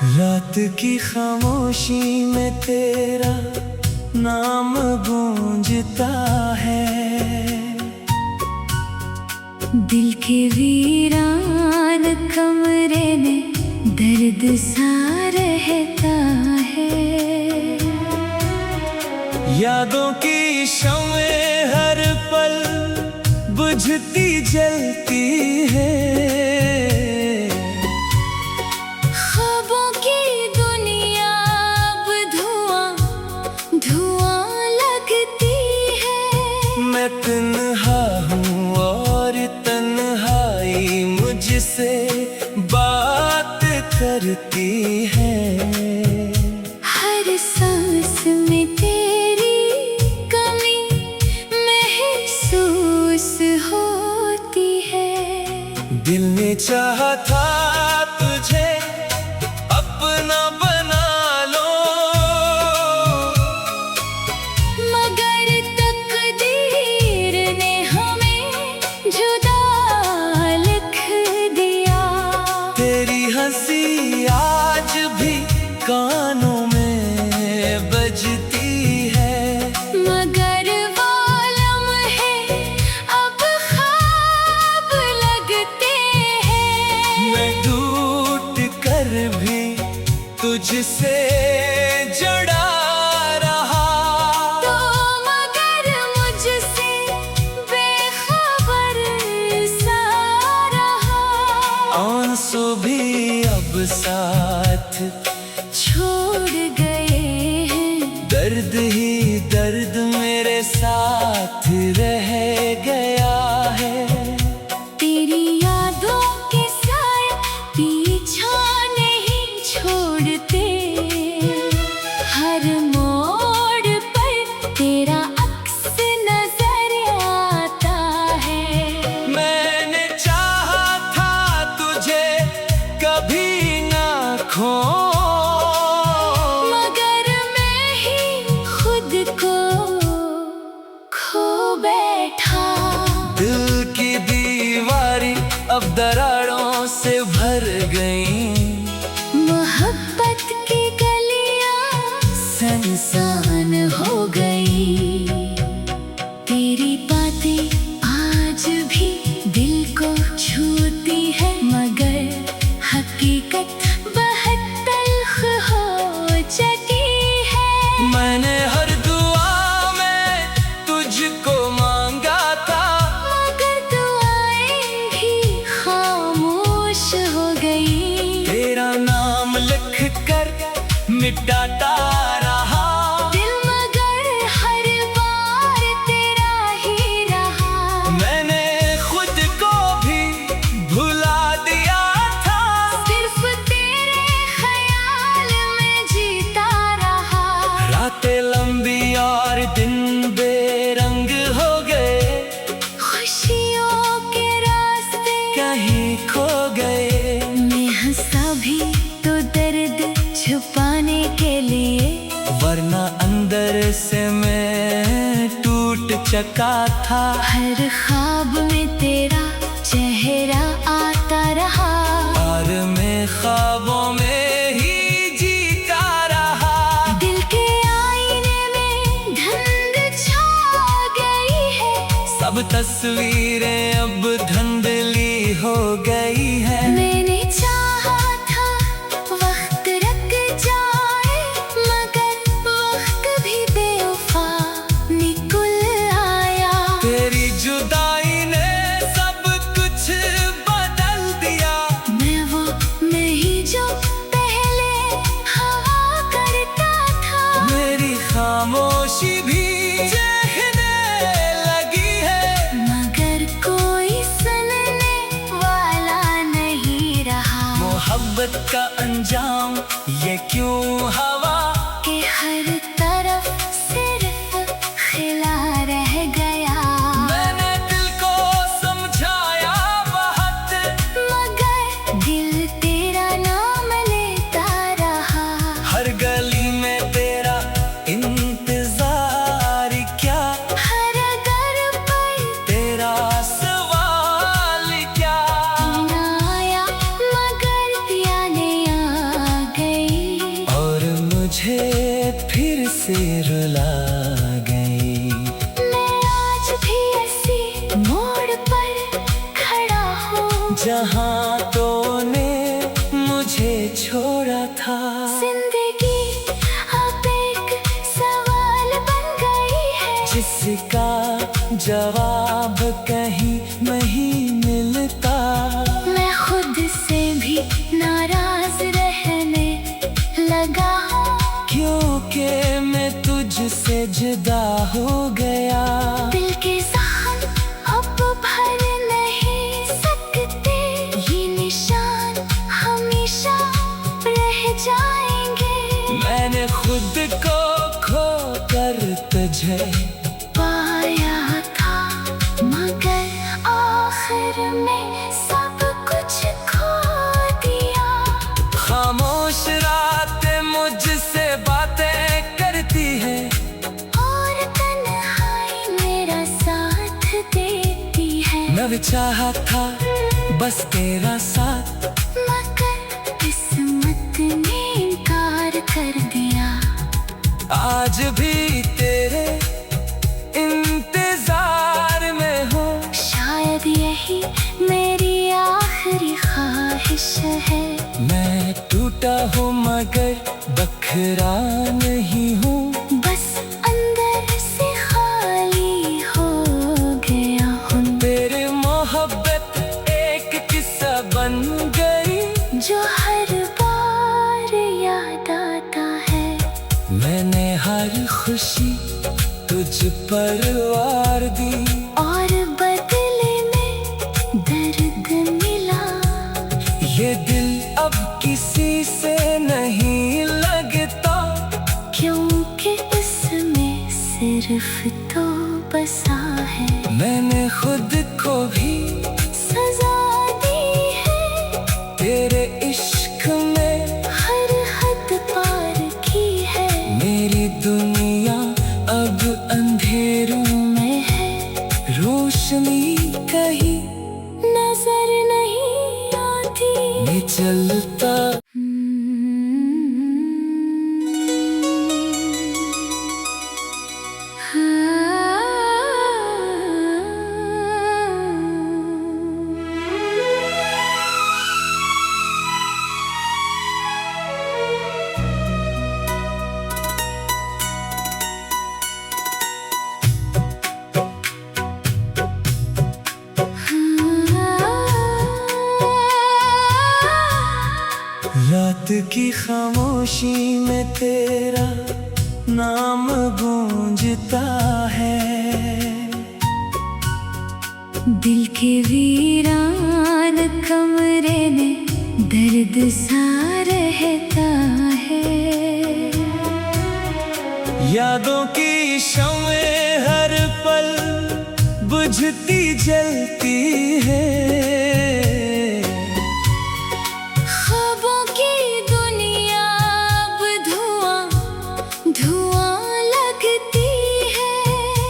रात की खामोशी में तेरा नाम गूंजता है, दिल के वीरान कमरे में दर्द सा रहता है। यादों की शम्में हर पल बुझती जलती है, मैं तन्हा हूँ और तन्हाई मुझसे बात करती है। हर सांस में तेरी कमी महसूस होती है। दिल ने चाहा था तुझे अपना बना लो, हंसी आज भी कानों में बजती है, मगर वो लम्हे अब ख्वाब लगते हैं। मैं टूट कर भी तुझसे जुड़ा रहा, तो मगर मुझसे बेखबर सा रहा। आंसू भी अब साथ छोड़ गए हैं, दर्द ही दर्द मेरे साथ रह गया है। तेरी यादों के साए पीछा नहीं छोड़ते, हर मोड़ पर तेरा अक्स नजर आता है। मैंने चाहा था तुझे कभी खो, मगर मैं ही खुद को खो बैठा। दिल की दीवारी अब दरारों से भर गई, मोहब्बत की गलियां सुनसान हो गई। तेरी बातें आज भी दिल को छूती है, मगर हकीकत बहुत तल्ख हो चुकी है। मैंने हर दुआ में तुझको मांगा था, मगर दुआएं भी खामोश हो गई। तेरा नाम लिख कर मिटाता रहा, दिल मगर हर बार तेरा ही रहा। मैंने खुद को भी भुला दिया था, सिर्फ तेरे ख्याल में जीता रहा। रातें लंबी और दिन बेरंग हो गए, खुशियों के रास्ते कहीं खो गए। मैं हंसा भी तो दर्द छुपाने के लिए, वरना अंदर से मैं टूट चुका था। हर ख्वाब में तेरा चेहरा आता रहा, और मैं ख्वाबों में ही जीता रहा। दिल के आईने में धुंध छा गई है, सब तस्वीरें अब धुंधली हो गई है। मैंने चाहा था वक्त रुक जाए, मगर वक्त भी बेवफा निकल आया। तेरी जुदाई ने सब कुछ बदल दिया, मैं वो नहीं जो पहले हवा करता था। मेरी खामोशी भी चहकने लगी है, मगर कोई अंजाम ये क्यों हवा कि हर तरफ सिर्फ खिला रह गया। मैंने दिल को समझाया बहुत, मगर दिल तेरा नाम लेता रहा। हर गली में तेरा इंतजार क्या, हर दर पर तेरा सवाल क्या। ना आया मगर यादें आ गई, और मुझे फिर से रुला गई। मैं आज भी ऐसी मोड़ पर खड़ा हूँ जहाँ तूने मुझे छोड़ा था। जिंदगी अब एक सवाल बन गई है, जिसका जवाब कहीं नहीं मिलता। मैं खुद से भी नाराज रहने लगा हूँ, क्योंकि मैं तुझसे जुदा हो गया। दिल के जख्म अब भर नहीं सकते, ये निशान हमेशा रह जाएंगे। मैंने खुद को खो कर तुझे पाया था, मगर आखिर में सब कुछ खो दिया। खामोश रातें मुझसे बातें करती है, और तन्हाई मेरा साथ देती है। मैं भी चाहा था बस तेरा साथ, मगर किस्मत ने इनकार कर दिया। आज भी तेरे इंतजार में हूँ। शायद यही मेरी आखिरी ख्वाहिश है। मैं टूटा हूँ मगर बखरा नहीं हूँ। बस अंदर से खाली हो गया हूँ, तेरी मोहब्बत एक किस्सा बन गई, जो हर बार याद आता है। मैंने हर खुशी तुझ पर वार दी, और बदले में दर्द मिला। ये दिल अब किसी से नहीं लगता, क्योंकि इसमें सिर्फ तो बसा है। मैंने खुद को भी सजा दी है, तेरे इश्क में हर हद पार की है। मेरी दुनिया अब अंधेरों मैं है रोशनी कहीं नजर नहीं आती। नहीं चलता। रात की खामोशी में तेरा नाम गूंजता है, दिल के वीरान कमरे में दर्द सा रहता है। यादों की शमें हर पल बुझती जलती है। ख्वाबों की दुनिया अब धुआं धुआं लगती है।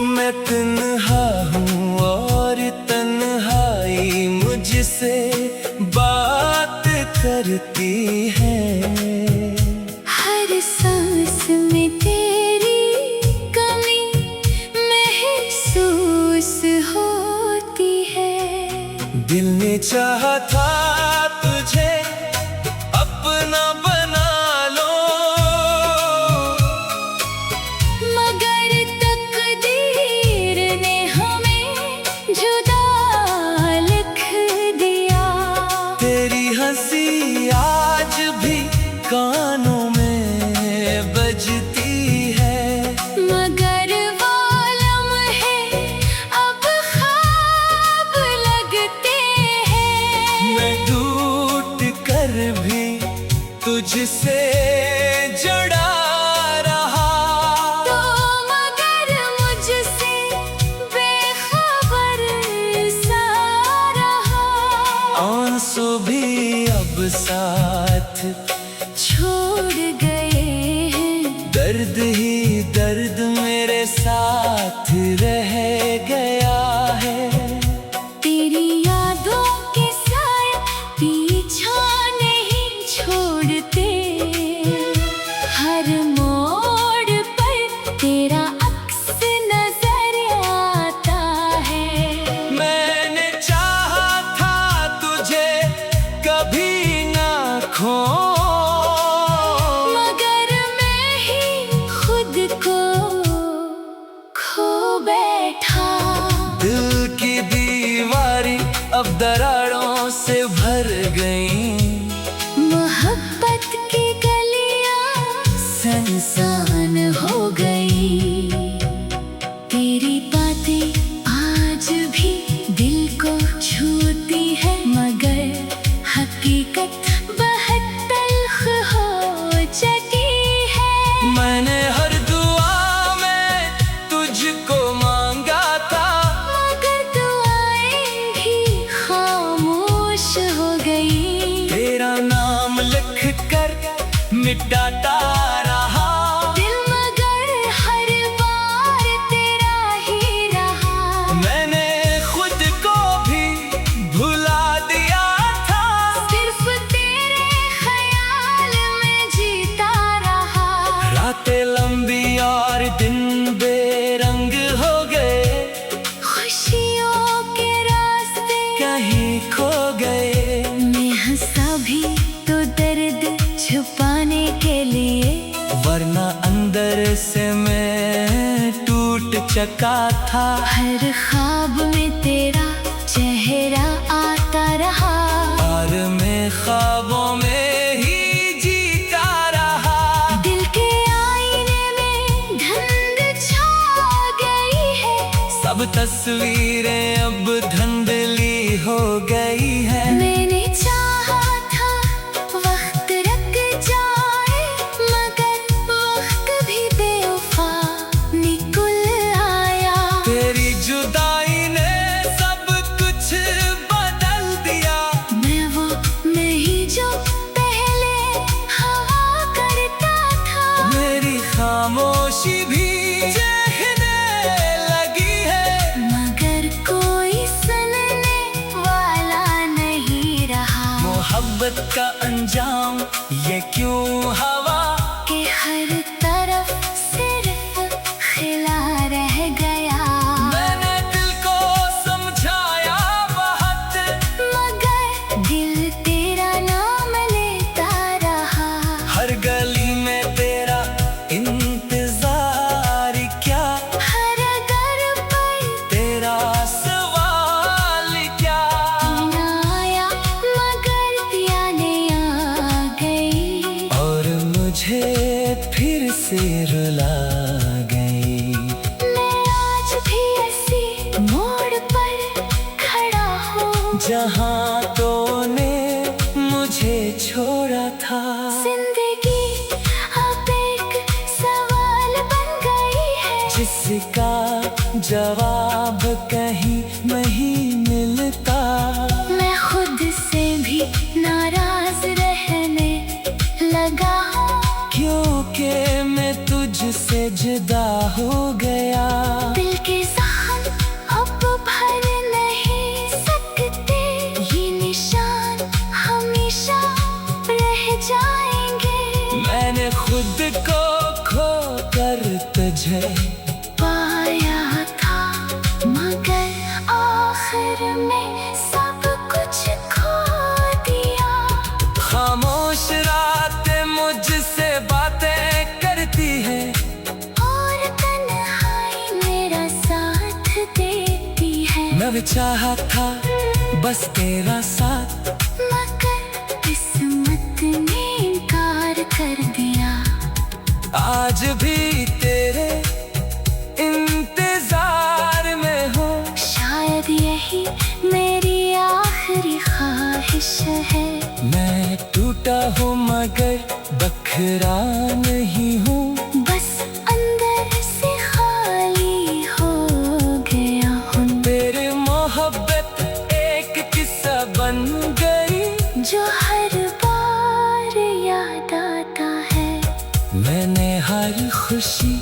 मैं तन्हा हूँ और तन्हाई मुझसे बात करती है। हर सांस में तेरी कमी महसूस होती है। दिल ने चाहा था तुझे अपना बना लो, मगर तकदीर ने हमें जुदा लिख दिया। तेरी हंसी आज भी कानों में बजती है, मगर वो लम्हे अब ख्वाब लगते हैं। मैं दूर मुझसे जुड़ा रहा। तो मगर मुझसे बेखबर सा रहा। आंसू भी अब साथ छोड़ गए हैं, दर्द ही दर्द मेरे साथ रह गया है। तेरी यादों के साए पीछा नहीं छोड़ते। हर मोड़ पर तेरा अक्स नजर आता है। मैंने चाहा था तुझे कभी ना खो, मगर मैं ही खुद को खो बैठा। दिल की दीवारी अब दरारों से भर गई। मोहब्बत की गलियां सुनसान हो गई। तेरी बातें आज भी दिल को छूती है, मगर हकीकत बहुत तल्ख हो चुकी है। मैंने हर दुआ में तुझको मांगा था, मगर दुआएं भी खामोश हो गई। तेरा नाम लिख कर मिटाता रहा। दिल मगर हर बार तेरा ही रहा। मैंने खुद को भी भुला दिया था, सिर्फ तेरे ख्याल में जीता रहा। रातें लंबी और दिन बेरंग हो गए, खुशियों के रास्ते कहीं खो गए। मैं हंसा भी तो दर्द छुपाने के लिए। वरना अंदर से मैं टूट चुका था। हर ख्वाब में तेरा चेहरा आता रहा। और मैं ख्वाबों में ही जीता रहा। दिल के आईने में धुंध छा गई है। सब तस्वीरें अब धुंधली हो गई है। मैंने चाहा था वक्त रुक जाए, मगर वक्त भी बेवफा निकल आया। तेरी जुदाई ने सब कुछ बदल दिया। मैं वो नहीं जो पहले हवा करता था। मेरी खामोशी भी चहकने लगी है, मगर कोई सुनने वाला नहीं रहा। मोहब्बत का अंजाम ये क्यों हवा कि हर तरफ सिर्फ खिला रह गया। मैंने दिल को समझाया बहुत, मगर दिल तेरा नाम लेता रहा। हर गली में तेरा इंतजार क्या, हर घर पर तेरा सवाल क्या। ना आया मगर यादें आ गई। और मुझे फिर से रुला गई। मैं आज भी ऐसी मोड़ पर खड़ा हूँ, जहाँ तूने मुझे छोड़ा था। जिंदगी अब एक सवाल बन गई है। जिसका जवाब कहीं नहीं मिलता। मैं खुद से भी नाराज रहने लगा हूँ, क्योंकि मैं तुझसे जुदा हो गया। दिल के जख्म अब भर नहीं सकते। ये निशान हमेशा रह जाएंगे। मैंने खुद को खो कर तुझे पाया था, मगर आखिर में सब कुछ खो दिया। खामोश रातें मुझसे बातें करती है, और तन्हाई मेरा साथ देती है। मैं भी चाहा था बस तेरा साथ, मगर किस्मत ने इनकार कर दिया। आज भी तेरे इंतजार में हूँ। शायद यही मेरी आखिरी ख्वाहिश है। मैं टूटा हूँ मगर बखरा नहीं हूँ, बस अंदर से खाली हो गया हूँ। तेरी मोहब्बत एक किस्सा बन गई जो हर बार याद आता है। मैंने हर खुशी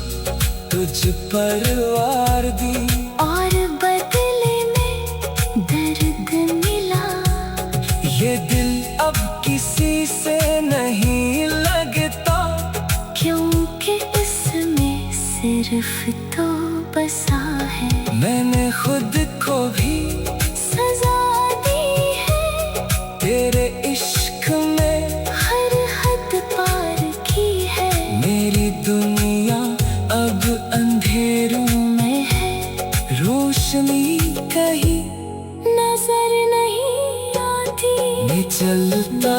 तुझ पर वार दी, और बदले में दर्द मिला। ये दिल अब किसी से नहीं लगता, क्योंकि इसमें सिर्फ तो बसा है। मैंने खुद को भी सजा दी है, तेरे इश्क में हर हद पार की है। मेरी दुनिया अब अंधेरों मैं है रोशनी कहीं नजर नहीं आती। मैं चलता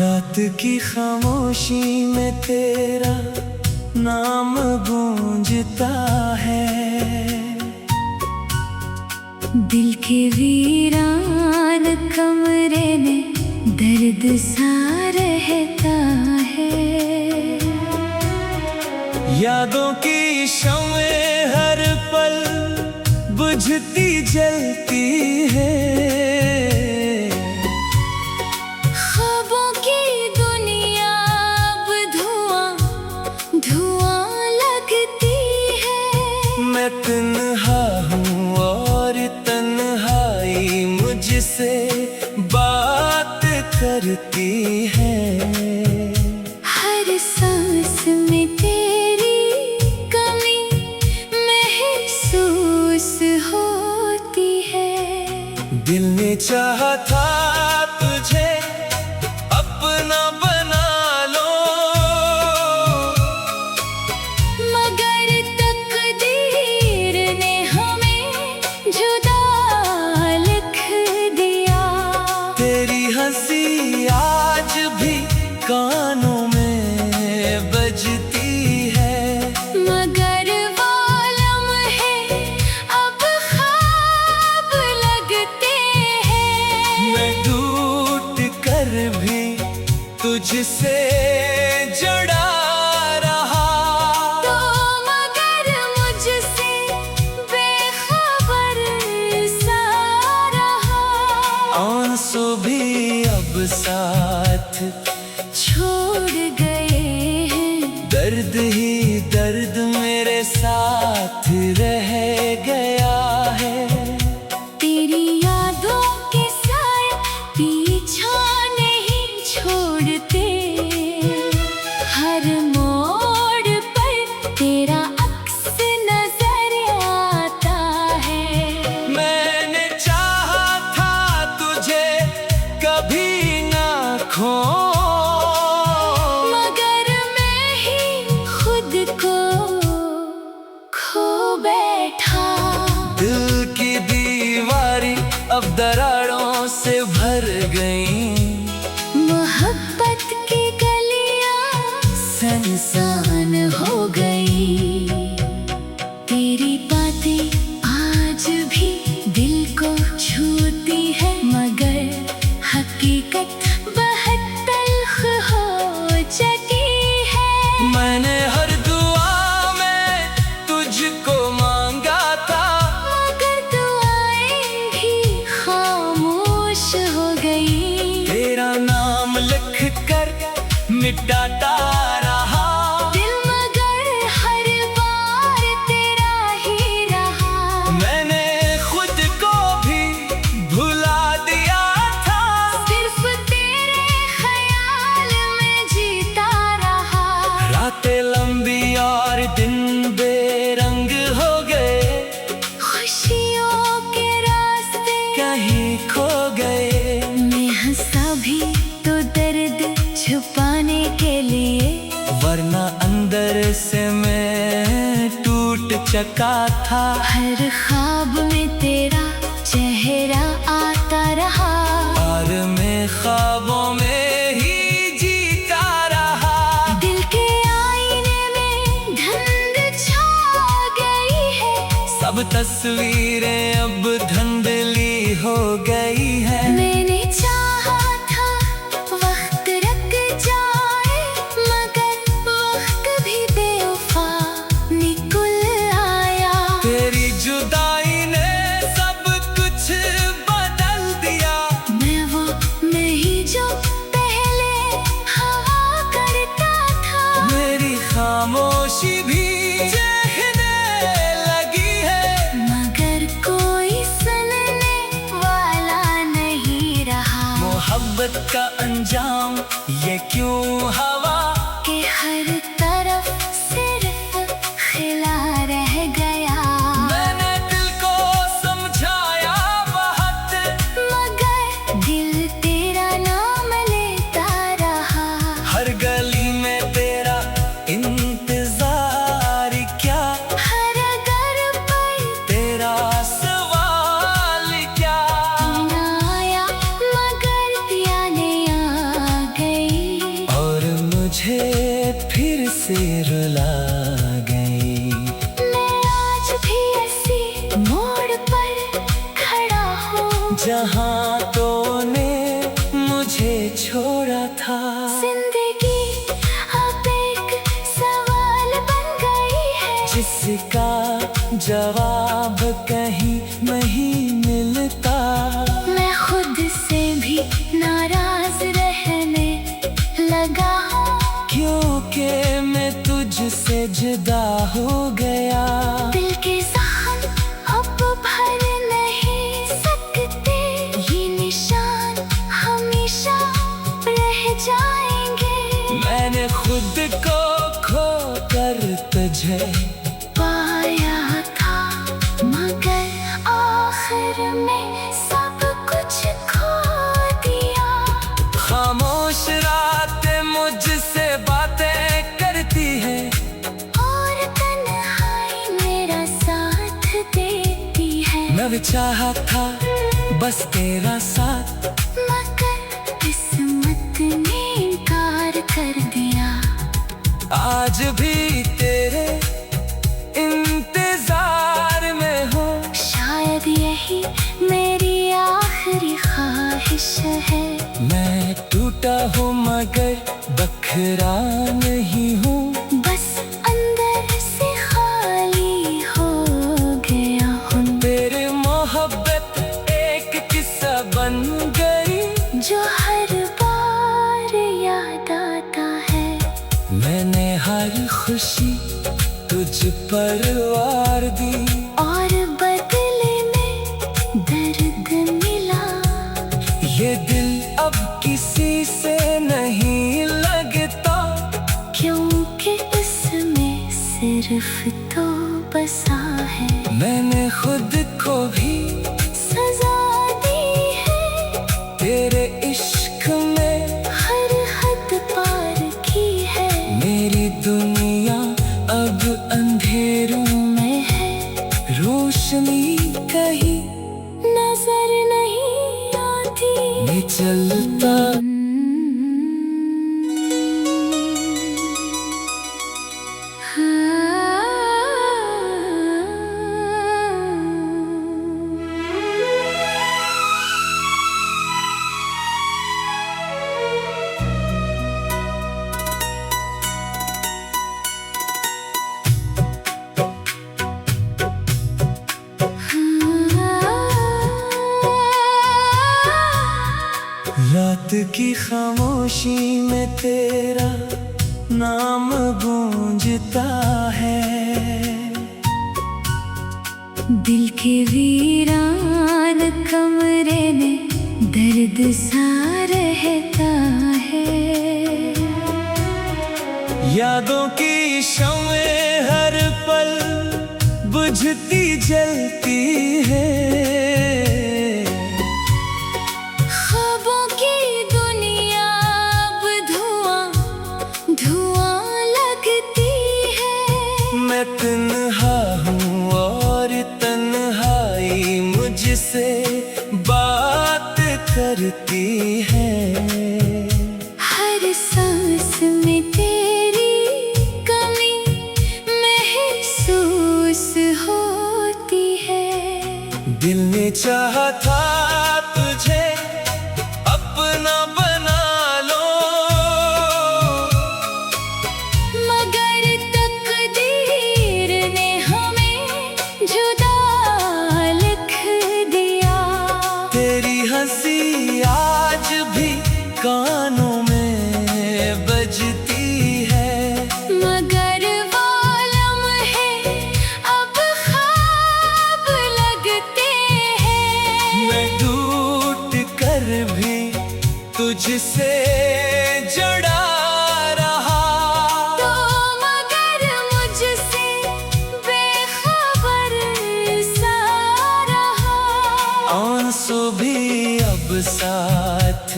रात की खामोशी में तेरा नाम गूंजता है। दिल के वीरान कमरे में दर्द सा रहता है। यादों की शम्में हर पल बुझती जलती है। ख्वाबों की दुनिया अब धुआं धुआं लगती है। मैं तन्हा हूँ और तन्हाई मुझसे बात करती है। हर सांस में तेरी कमी महसूस होती है। दिल ने चाहा था तुझे अपना बना लो, मगर तकदीर ने हमें जुदा लिख दिया। तेरी हंसी आज भी कानों में बजती है। मगर वो लम्हे अब ख्वाब लगते हैं। मैं टूट कर भी तुझसे जुड़ा रहा, तो मगर मुझसे बेखबर सा रहा। आंसू भी अब साथ छोड़ गए हैं। दर्द ही दर्द मेरे साथ रह गया है। तेरी यादों के साए पीछा नहीं छोड़ते। हर मोड़ पर तेरा अक्स नजर आता है। मैंने चाहा था तुझे कभी ना खो, मगर मैं ही खुद को खो बैठा। दिल की दीवारी अब दरारों से भर गई। मोहब्बत की गलियां सुनसान हो गई। तेरी बातें आज भी दिल को छूती है, मगर हकीकत बहुत तल्ख हो चुकी है। मैंने हर दुआ में तुझको मांगा था, मगर दुआएं भी खामोश हो गई। तेरा नाम लिख कर मिटाता रहा। दिल मगर हर से मैं टूट चुका था। हर ख्वाब में तेरा चेहरा आता रहा, और मैं ख्वाबों में ही जीता रहा। दिल के आईने में धुंध छा गई है, सब तस्वीरें अब धुंधली हो गई है। मैंने चाहा था वक्त रुक जाए, मगर वक्त भी बेवफा निकल आया। तेरी जुदाई ने सब कुछ बदल दिया। मैं वो नहीं जो पहले हवा करता था, मेरी खामोशी भी चहकने लगी है। मगर कोई सुनने वाला नहीं रहा। मोहब्बत का अंजाम ये क्यों हवा कि हर तरफ सिर्फ खिला रह गया। मैंने दिल को समझाया बहुत, मगर दिल तेरा नाम लेता रहा। हर गली में तेरा इंतजार क्या, हर घर पर तेरा सवाल क्या। ना आया मगर यादें आ गई, और मुझे फिर से रुला गई। मैं आज भी ऐसी मोड़ पर खड़ा हूँ, जहाँ तूने मुझे छोड़ा था। जिंदगी अब एक सवाल बन गई है, जिसका जवाब कहीं नहीं मिलता। मैं खुद से भी नाराज रहने लगा हूँ, क्योंकि मैं तुझसे जुदा हो गया। दिल के जख्म अब भर नहीं सकते, ये निशान हमेशा रह जाएंगे। मैंने खुद को खो कर तुझे पाया था, मगर आखिर में सब कुछ खो दिया। खामोश रातें मुझसे बातें करती है, और तन्हाई मेरा साथ देती है। मैं भी चाहा था बस तेरा साथ, मगर किस्मत ने इनकार कर दिया। आज भी तेरे इंतजार में हूँ। शायद यही मेरी आखिरी ख्वाहिश है। मैं टूटा हूँ मगर बखरा नहीं हूँ। बस अंदर से खाली हो गया हूँ, तेरी मोहब्बत एक किस्सा बन गई, जो हर बार याद आता है। मैंने हर खुशी तुझ पर वार दी, और बदले में दर्द मिला। ये दिल अब किसी से नहीं लगता, क्योंकि इसमें सिर्फ तो बसा है। मैंने खुद को भी सजा दी है, तेरे इश्क में हर हद पार की है। मेरी दुनिया अब अंधेरों मैं है रोशनी कहीं नजर नहीं आती। मैं चलता। रात की खामोशी में तेरा नाम गूंजता है। दिल के वीरान कमरे में दर्द सा रहता है। यादों की शमें हर पल बुझती जलती है। ख्वाबों की दुनिया अब धुआं धुआं लगती है। मैं तन्हा हूँ और तन्हाई मुझसे बात करती है। हर सांस में तेरी कमी महसूस होती है। दिल ने चाहा था तुझे अपना बना लो, मगर तकदीर ने हमें जुदा लिख दिया। तेरी हंसी आज भी कानों में बजती है, मगर वो लम्हे अब ख्वाब लगते हैं। मैं टूट कर भी तुझसे जुड़ा रहा, तो मगर मुझसे बेखबर सा रहा। आंसू भी अब साथ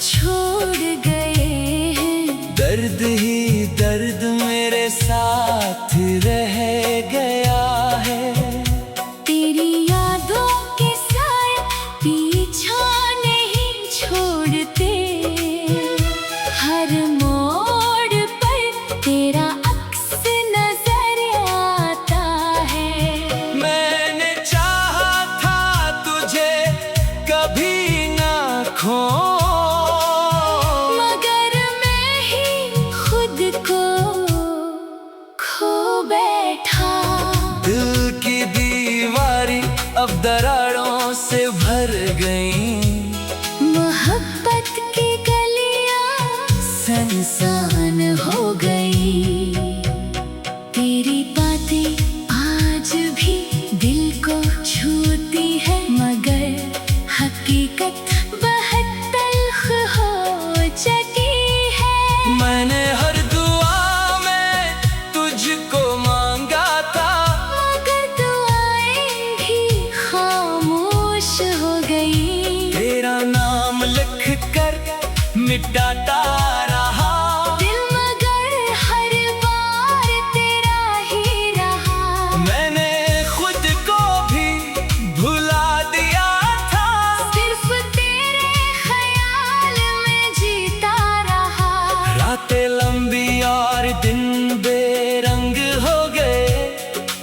छोड़ गए हैं, दर्द ही दर्द मेरे साथ रह गया है। तेरी यादों के साए पीछा नहीं छोड़ते। हर मोड़ पर तेरा अक्स नजर आता है। मैंने चाहा था तुझे कभी ना खो, मगर मैं ही खुद को खो बैठा। दिल की दीवारी अब दरारों से भर गई, मोहब्बत की गलियां सुनसान हो गई। तेरी बातें आज भी दिल को छूती है, मगर हकीकत बहुत तल्ख हो चुकी है। मैंने हर दुआ में तुझको मांगा था, मगर दुआएं भी खामोश हो गई। तेरा नाम लिख कर मिटाता रहा, दिल मगर हर बार तेरा ही रहा। मैंने खुद को भी भुला दिया था, सिर्फ तेरे ख्याल में जीता रहा। रातें लंबी और दिन बेरंग हो गए,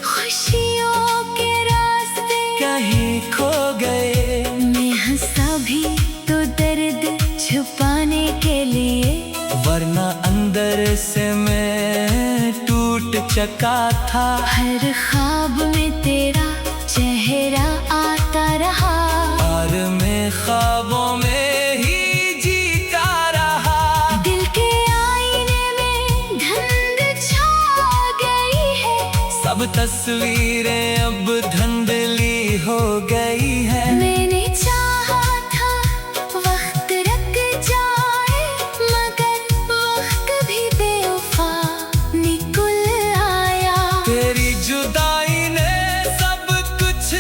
खुशियों के रास्ते कहीं खो गए। मैं हंसा भी तो दर्द छुपाने के लिए, वरना अंदर से मैं टूट चुका था। हर ख्वाब में तेरा चेहरा आता रहा। और मैं ख्वाबों में ही जीता रहा। दिल के आईने में धुंध छा गई है, सब तस्वीरें अब धुंधली हो गई है। मैंने चाहा था वक्त रुक जाए, मगर वक्त भी बेवफा निकल आया। तेरी जुदाई ने सब कुछ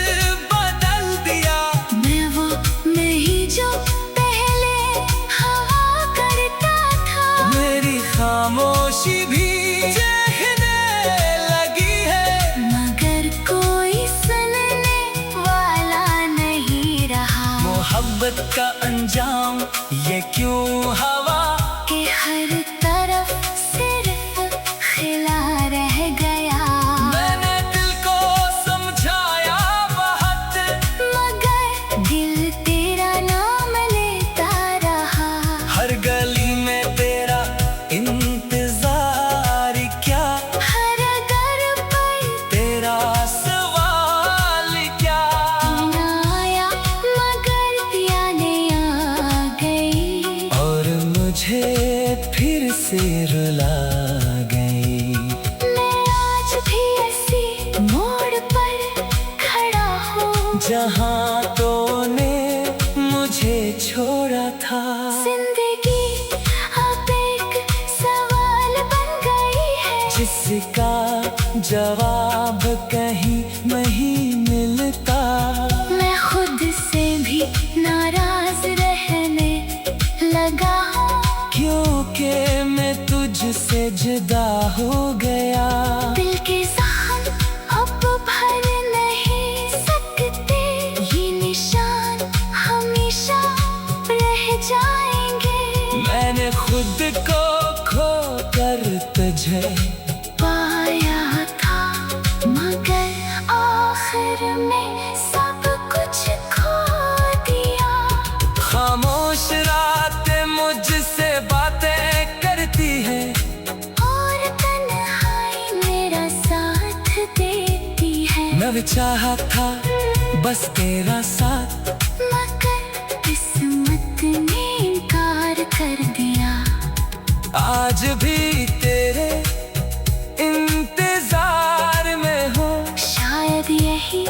बदल दिया, मैं वो नहीं जो पहले हवा करता था। मेरी खामोशी भी चहकने लगी है, मगर कोई सुनने वाला नहीं रहा। मोहब्बत का अंजाम ये क्यों हवा कि हर तरफ सिर्फ खिला रह गया। मैंने दिल को समझाया बहुत, मगर दिल तेरा नाम लेता रहा। हर गली में तेरा इंतजार क्या, हर दर पर तेरा सवाल क्या। ना आया मगर यादें आ गई, और मुझे फिर से रुला गई। मैं आज भी ऐसी मोड़ पर खड़ा हूँ, जहाँ तूने मुझे छोड़ा था। जिंदगी अब एक सवाल बन गई है, जिसका जवाब कहीं नहीं मिलता। मैं खुद से भी नाराज रहने लगा हूँ, क्योंकि मैं तुझसे जुदा हो गया। दिल के साथ तुझे पाया था, मगर आखिर में सब कुछ खो दिया। खामोश रातें मुझसे बातें करती है, और तन्हाई मेरा साथ देती है। मैं भी चाहा था बस तेरा साथ, मगर किस्मत ने इनकार कर दिया। आज भी तेरे इंतजार में हूँ। शायद यही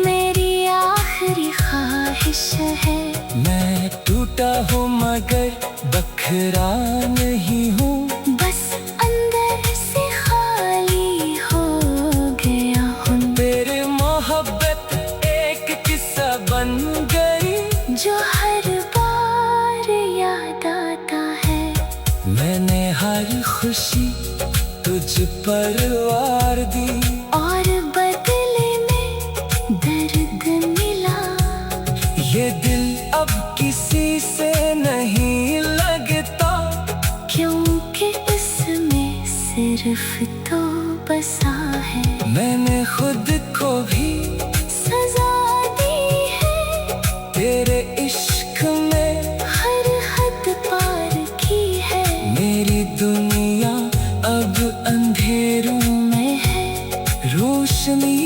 मेरी आखिरी ख्वाहिश है। मैं टूटा हूँ मगर बखरा नहीं हूँ। बस अंदर से खाली हो गया हूँ। तेरी मोहब्बत एक किस्सा बन गई, जो हर बार याद आता है। मैंने हर खुशी तुझ पर वार दी, और बदले में दर्द मिला। ये दिल अब किसी से नहीं लगता, क्योंकि इसमें सिर्फ तो बसा है। मैंने खुद को भी सजा दी है, तेरे इश्क में हर हद पार की है। मेरी दुनिया अब अंधेरों में है रोशनी